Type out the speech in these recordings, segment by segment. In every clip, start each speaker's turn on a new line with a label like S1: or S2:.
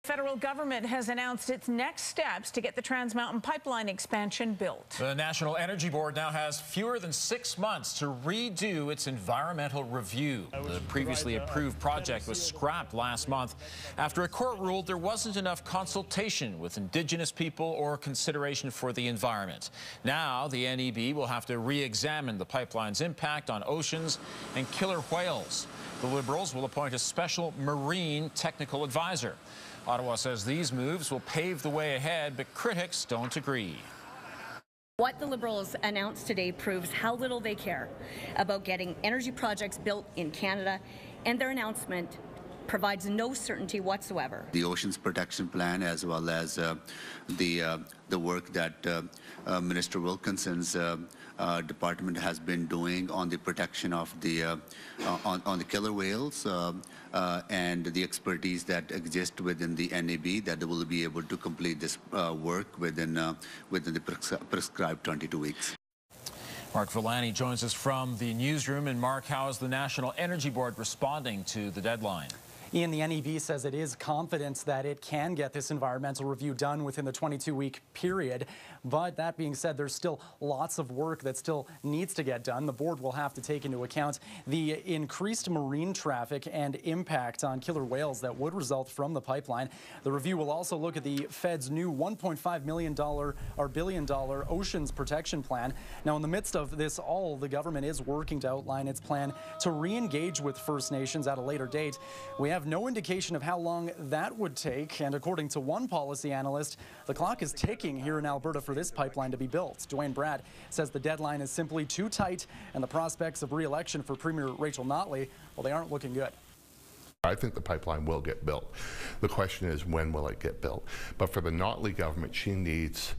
S1: Federal government has announced its next steps to get the Trans Mountain pipeline expansion built.
S2: The National Energy Board now has fewer than 6 months to redo its environmental review. The previously approved project was scrapped last month after a court ruled there wasn't enough consultation with Indigenous people or consideration for the environment. Now the NEB will have to re-examine the pipeline's impact on oceans and killer whales. The Liberals will appoint a special marine technical advisor. Ottawa says these moves will pave the way ahead, but critics don't agree.
S3: What the Liberals announced today proves how little they care about getting energy projects built in Canada, and their announcement provides no certainty whatsoever.
S4: The Oceans Protection Plan, as well as the work that Minister Wilkinson's department has been doing on the protection of the on the killer whales and the expertise that exists within the NEB, that they will be able to complete this work within the prescribed 22 weeks.
S2: Mark Villani joins us from the newsroom. And Mark, how is the National Energy Board responding to the deadline?
S5: Ian, the NEB says it is confident that it can get this environmental review done within the 22-week period. But that being said, there's still lots of work that still needs to get done. The board will have to take into account the increased marine traffic and impact on killer whales that would result from the pipeline. The review will also look at the Fed's new $1.5 billion Oceans Protection Plan. Now, in the midst of this all, the government is working to outline its plan to re-engage with First Nations at a later date. We have no indication of how long that would take, and according to one policy analyst, the clock is ticking here in Alberta for this pipeline to be built. BRATT says the deadline is simply too tight, and the prospects of re-election for Premier Rachel Notley, well, they aren't looking good.
S6: I think the pipeline will get built. The question is, when will it get built? But for the Notley government, she needs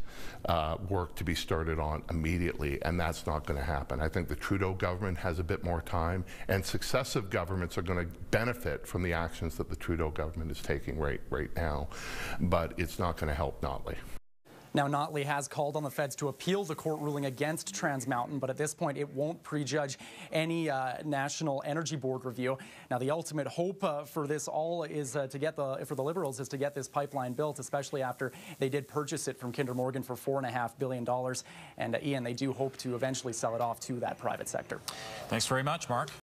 S6: work to be started on immediately, and that's not going to happen. I think the Trudeau government has a bit more time, and successive governments are going to benefit from the actions that the Trudeau government is taking right now, but it's not going to help Notley.
S5: Now, Notley has called on the feds to appeal the court ruling against Trans Mountain, but at this point, it won't prejudge any National Energy Board review. Now, the ultimate hope for this all is for the Liberals is to get this pipeline built, especially after they did purchase it from Kinder Morgan for $4.5 billion. And Ian, they do hope to eventually sell it off to that private sector.
S2: Thanks very much, Mark.